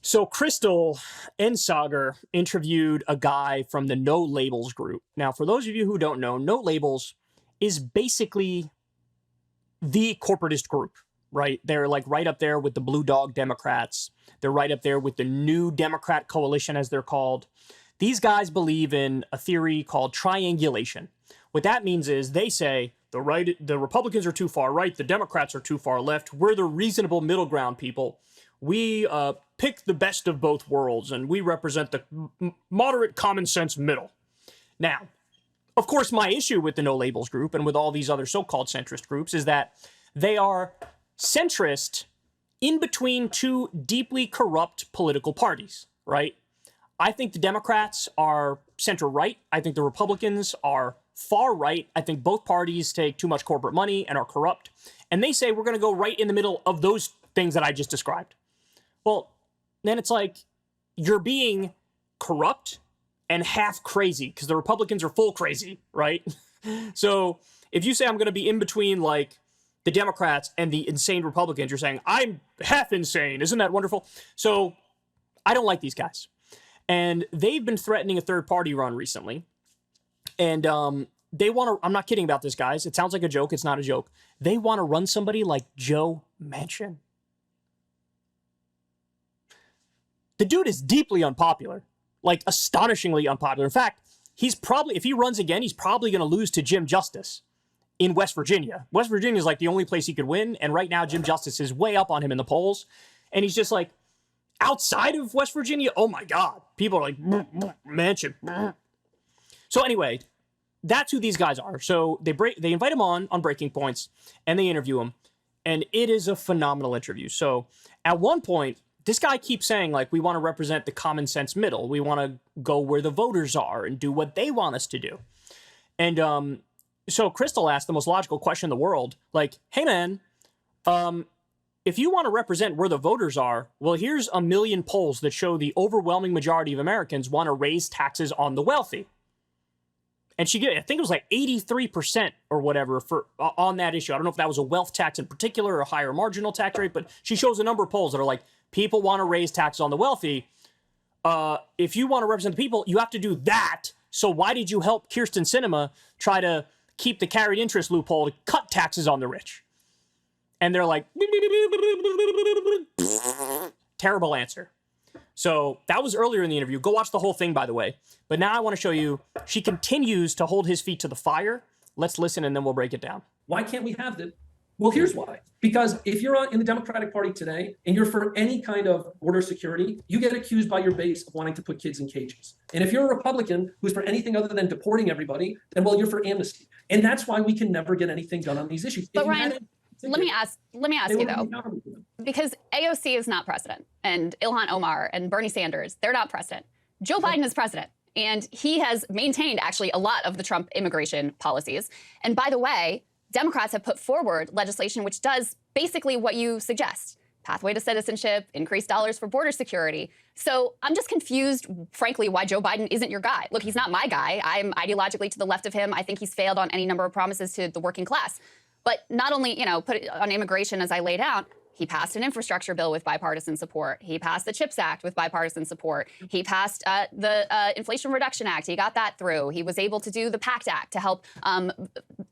So Krystal and Sagar interviewed a guy from the No Labels group. Now, for those of you who don't know, No Labels is basically the corporatist group, right? They're like right up there with the Blue Dog Democrats. They're right up there with the New Democrat Coalition, as they're called. These guys believe in a theory called triangulation. What that means is they say the Republicans are too far right, the Democrats are too far left. We're the reasonable middle ground people. We pick the best of both worlds, and we represent the moderate common sense middle. Now, of course, my issue with the No Labels group and with all these other so-called centrist groups is that they are centrist in between two deeply corrupt political parties, right? I think the Democrats are center-right. I think the Republicans are far-right. I think both parties take too much corporate money and are corrupt. And they say we're going to go right in the middle of those things that I just described. Well, then it's like you're being corrupt and half crazy because the Republicans are full crazy, right? So if you say I'm going to be in between like the Democrats and the insane Republicans, you're saying I'm half insane. Isn't that wonderful? So I don't like these guys. And they've been threatening a third party run recently. And they want to, I'm not kidding about this, guys. It sounds like a joke. It's not a joke. They want to run somebody like Joe Manchin. The dude is deeply unpopular, like astonishingly unpopular. In fact, he's probably, if he runs again, he's probably going to lose to Jim Justice in West Virginia. West Virginia is like the only place he could win. And right now, Jim Justice is way up on him in the polls. And he's just like, outside of West Virginia, oh my God. People are like, Manchin. So anyway, that's who these guys are. So they invite him on Breaking Points, and they interview him. And it is a phenomenal interview. So at one point, this guy keeps saying, like, we want to represent the common sense middle. We want to go where the voters are and do what they want us to do. And so Krystal asked the most logical question in the world, like, hey, man, if you want to represent where the voters are, well, here's a million polls that show the overwhelming majority of Americans want to raise taxes on the wealthy. And she, I think it was like 83% or whatever on that issue. I don't know if that was a wealth tax in particular or a higher marginal tax rate, but she shows a number of polls that are like, people want to raise taxes on the wealthy. If you want to represent the people, you have to do that. So why did you help Kyrsten Sinema try to keep the carried interest loophole to cut taxes on the rich? And they're like, terrible answer. So that was earlier in the interview. Go watch the whole thing, by the way. But now I want to show you, she continues to hold his feet to the fire. Let's listen, and then we'll break it down. Why can't we have that? Well, here's why. Because if you're in the Democratic Party today and you're for any kind of border security, you get accused by your base of wanting to put kids in cages. And if you're a Republican who's for anything other than deporting everybody, then, well, you're for amnesty. And that's why we can never get anything done on these issues. But Ryan, let me ask you though, because AOC is not president, and Ilhan Omar and Bernie Sanders, they're not president. Joe Biden is president, and he has maintained actually a lot of the Trump immigration policies. And by the way, Democrats have put forward legislation which does basically what you suggest. Pathway to citizenship, increased dollars for border security. So I'm just confused, frankly, why Joe Biden isn't your guy. Look, he's not my guy. I'm ideologically to the left of him. I think he's failed on any number of promises to the working class. But not only, put it on immigration as I laid out, he passed an infrastructure bill with bipartisan support. He passed the CHIPS Act with bipartisan support. He passed the Inflation Reduction Act. He got that through. He was able to do the PACT Act to help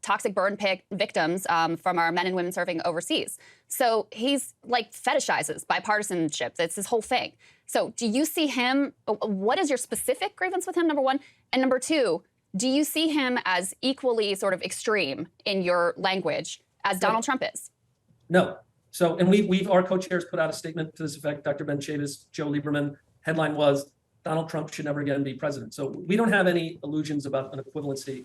toxic burn victims from our men and women serving overseas. So he's like fetishizes bipartisanship. That's his whole thing. So do you see him, what is your specific grievance with him, number one? And number two, do you see him as equally sort of extreme in your language as Donald Trump is? No. So, and our co-chairs put out a statement to this effect. Dr. Ben Chavis, Joe Lieberman. Headline was, Donald Trump should never again be president. So we don't have any illusions about an equivalency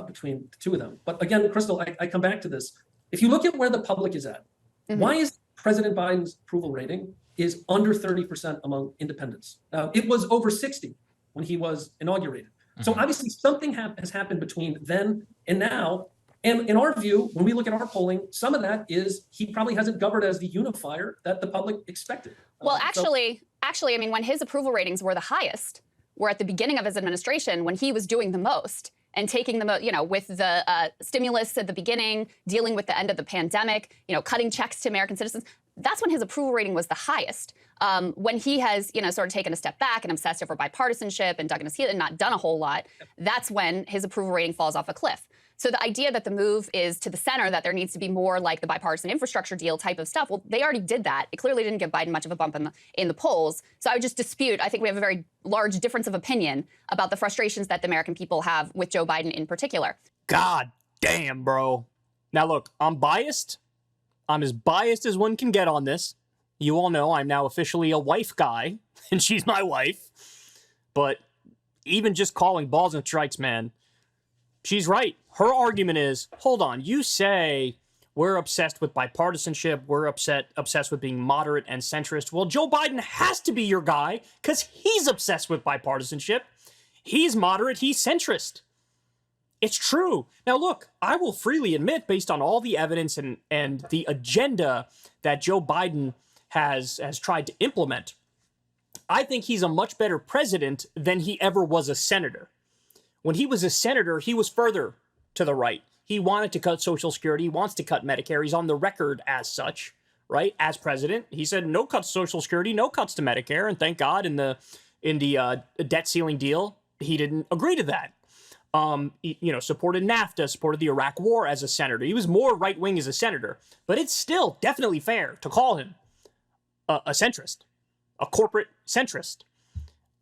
between the two of them. But again, Krystal, I come back to this. If you look at where the public is at, why is President Biden's approval rating is under 30% among independents? It was over 60 when he was inaugurated. So obviously something has happened between then and now. And in our view, when we look at our polling, some of that is he probably hasn't governed as the unifier that the public expected. Well, actually, I mean, when his approval ratings were the highest, were at the beginning of his administration when he was doing the most and taking the most, with the stimulus at the beginning, dealing with the end of the pandemic, cutting checks to American citizens. that's when his approval rating was the highest. When he has, sort of taken a step back and obsessed over bipartisanship and dug in his heels and not done a whole lot, that's when his approval rating falls off a cliff. So the idea that the move is to the center, that there needs to be more like the bipartisan infrastructure deal type of stuff, well, they already did that. It clearly didn't give Biden much of a bump in the polls. So I would just dispute, I think we have a very large difference of opinion about the frustrations that the American people have with Joe Biden in particular. God damn, bro. Now look, I'm biased. I'm as biased as one can get on this. You all know I'm now officially a wife guy, and she's my wife. But even just calling balls and strikes, man, she's right. Her argument is, hold on, you say we're obsessed with bipartisanship, we're obsessed with being moderate and centrist. Well, Joe Biden has to be your guy because he's obsessed with bipartisanship. He's moderate, he's centrist. It's true. Now, look, I will freely admit, based on all the evidence and the agenda that Joe Biden has tried to implement, I think he's a much better president than he ever was a senator. When he was a senator, he was further to the right. He wanted to cut Social Security. He wants to cut Medicare. He's on the record as such, right? As president, he said no cuts to Social Security, no cuts to Medicare. And thank God in the debt ceiling deal, he didn't agree to that. He, supported NAFTA, supported the Iraq War as a senator. He was more right wing as a senator, but it's still definitely fair to call him a centrist, a corporate centrist.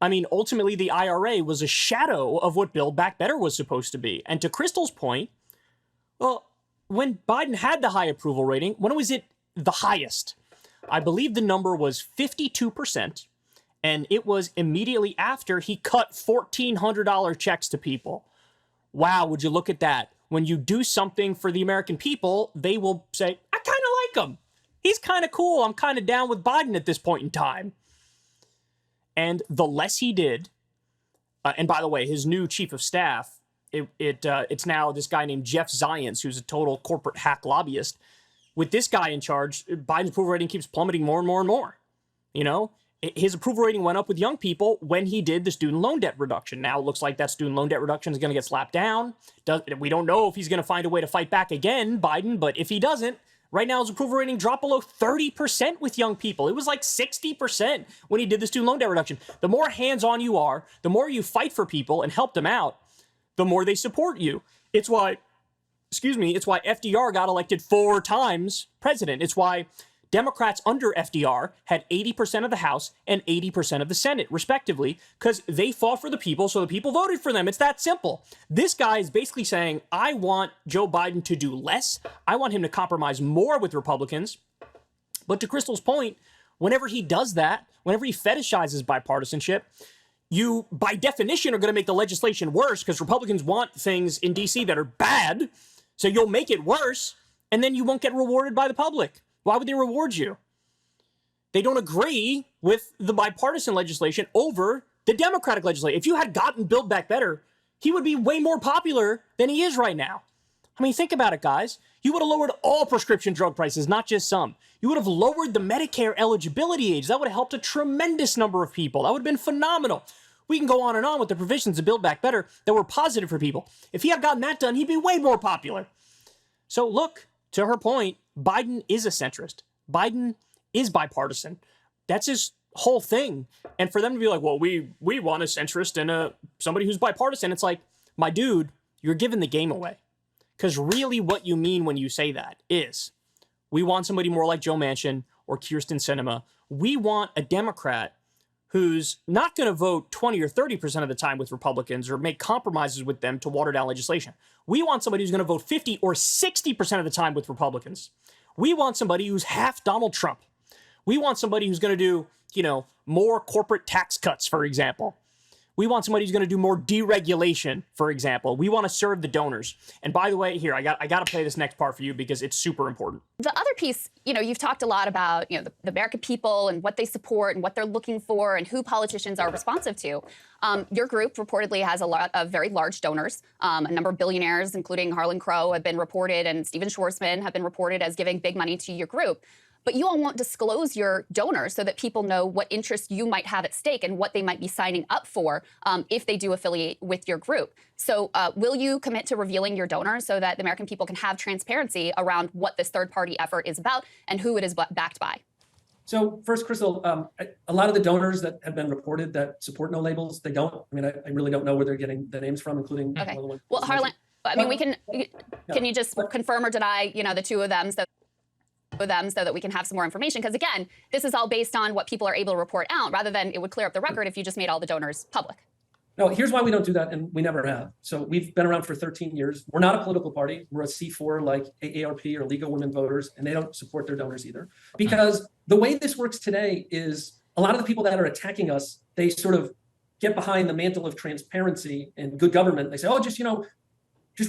I mean, ultimately, the IRA was a shadow of what Build Back Better was supposed to be. And to Krystal's point, well, when Biden had the high approval rating, when was it the highest? I believe the number was 52%, and it was immediately after he cut $1,400 checks to people. Wow, would you look at that? When you do something for the American people, they will say, I kind of like him. He's kind of cool. I'm kind of down with Biden at this point in time. And the less he did, and by the way, his new chief of staff, it's now this guy named Jeff Zients, who's a total corporate hack lobbyist. With this guy in charge, Biden's approval rating keeps plummeting more and more and more. His approval rating went up with young people when he did the student loan debt reduction. Now it looks like that student loan debt reduction is going to get slapped down. We don't know if he's going to find a way to fight back again, Biden, but if he doesn't, right now, his approval rating dropped below 30% with young people. It was like 60% when he did the student loan debt reduction. The more hands-on you are, the more you fight for people and help them out, the more they support you. It's why FDR got elected 4 times president. It's why Democrats under FDR had 80% of the House and 80% of the Senate, respectively, because they fought for the people, so the people voted for them. It's that simple. This guy is basically saying, I want Joe Biden to do less. I want him to compromise more with Republicans. But to Krystal's point, whenever he does that, whenever he fetishizes bipartisanship, you, by definition, are going to make the legislation worse because Republicans want things in D.C. that are bad, so you'll make it worse, and then you won't get rewarded by the public. Why would they reward you? They don't agree with the bipartisan legislation over the Democratic legislation. If you had gotten Build Back Better, he would be way more popular than he is right now. I mean, think about it, guys. You would have lowered all prescription drug prices, not just some. You would have lowered the Medicare eligibility age. That would have helped a tremendous number of people. That would have been phenomenal. We can go on and on with the provisions of Build Back Better that were positive for people. If he had gotten that done, he'd be way more popular. So look, to her point, Biden is a centrist. Biden is bipartisan. That's his whole thing. And for them to be like, well, we want a centrist and somebody who's bipartisan, it's like, my dude, you're giving the game away. Because really what you mean when you say that is, we want somebody more like Joe Manchin or Kyrsten Sinema. We want a Democrat who's not going to vote 20 or 30% of the time with Republicans or make compromises with them to water down legislation. We want somebody who's going to vote 50 or 60% of the time with Republicans. We want somebody who's half Donald Trump. We want somebody who's going to do, more corporate tax cuts, for example. We want somebody who's going to do more deregulation, for example. We want to serve the donors. And by the way, here, I got to play this next part for you because it's super important. The other piece, you've talked a lot about, the American people and what they support and what they're looking for and who politicians are responsive to. Your group reportedly has a lot of very large donors. A number of billionaires, including Harlan Crow, have been reported, and Steven Schwarzman have been reported as giving big money to your group. but you all won't disclose your donors so that people know what interest you might have at stake and what they might be signing up for if they do affiliate with your group. So will you commit to revealing your donors so that the American people can have transparency around what this third-party effort is about and who it is backed by? So first, Krystal, a lot of the donors that have been reported that support no labels, they don't. I mean, I really don't know where they're getting the names from, including okay. one of the ones. Well, Harlan, I mean, can you just confirm or deny, the two of them so that we can have some more information? Because again, this is all based on what people are able to report out, rather than it would clear up the record if you just made all the donors public. No, here's why we don't do that, and we never have. So we've been around for 13 years. We're not a political party. We're a C4 like AARP or League of Women Voters, and they don't support their donors either. Because the way this works today is a lot of the people that are attacking us, they sort of get behind the mantle of transparency and good government. They say, oh, just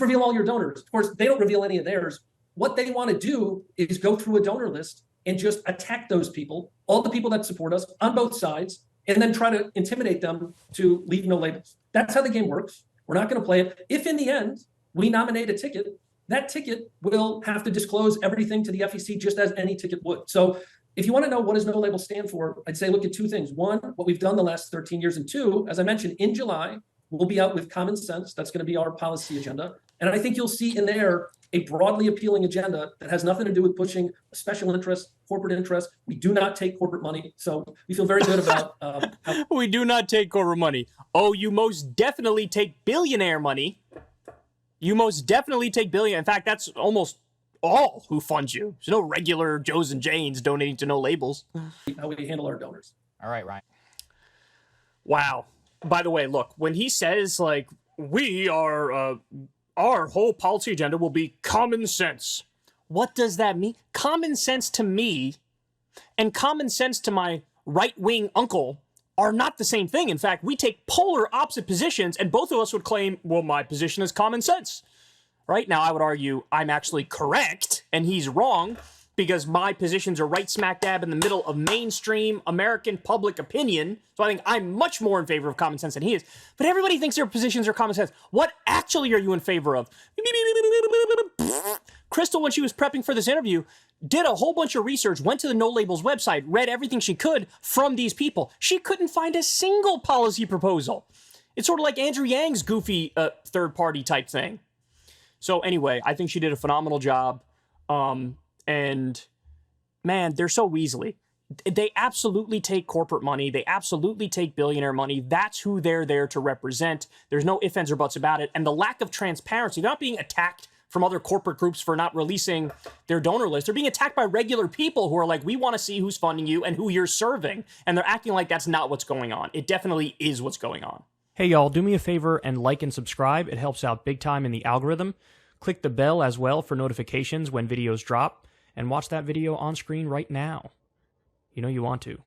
reveal all your donors. Of course, they don't reveal any of theirs. What they want to do is go through a donor list and just attack those people, all the people that support us on both sides, and then try to intimidate them to leave no labels. That's how the game works. We're not going to play it. If in the end we nominate a ticket, that ticket will have to disclose everything to the FEC just as any ticket would. So if you want to know what does no label stand for, I'd say look at two things. One, what we've done the last 13 years, and two, as I mentioned, in July, we'll be out with Common Sense. That's going to be our policy agenda. And I think you'll see in there a broadly appealing agenda that has nothing to do with pushing special interests, corporate interests. We do not take corporate money. So we feel very good about we do not take corporate money. Oh, you most definitely take billionaire money. You most definitely take billion. In fact, that's almost all who funds you. There's no regular Joes and Janes donating to no labels. How we handle our donors. All right, Ryan. Wow. By the way, look, when he says, like, we are, our whole policy agenda will be common sense. What does that mean? Common sense to me and common sense to my right-wing uncle are not the same thing. In fact, we take polar opposite positions, and both of us would claim, well, my position is common sense. Right? Now, I would argue I'm actually correct, and he's wrong, because my positions are right smack dab in the middle of mainstream American public opinion. So I think I'm much more in favor of common sense than he is. But everybody thinks their positions are common sense. What actually are you in favor of? Krystal, when she was prepping for this interview, did a whole bunch of research, went to the No Labels website, read everything she could from these people. She couldn't find a single policy proposal. It's sort of like Andrew Yang's goofy third-party type thing. So anyway, I think she did a phenomenal job. And man, they're so weaselly. They absolutely take corporate money. They absolutely take billionaire money. That's who they're there to represent. There's no ifs, ands, or buts about it. And the lack of transparency, they're not being attacked from other corporate groups for not releasing their donor list. They're being attacked by regular people who are like, we want to see who's funding you and who you're serving. And they're acting like that's not what's going on. It definitely is what's going on. Hey, y'all, do me a favor and like and subscribe. It helps out big time in the algorithm. Click the bell as well for notifications when videos drop. And watch that video on screen right now. You know you want to.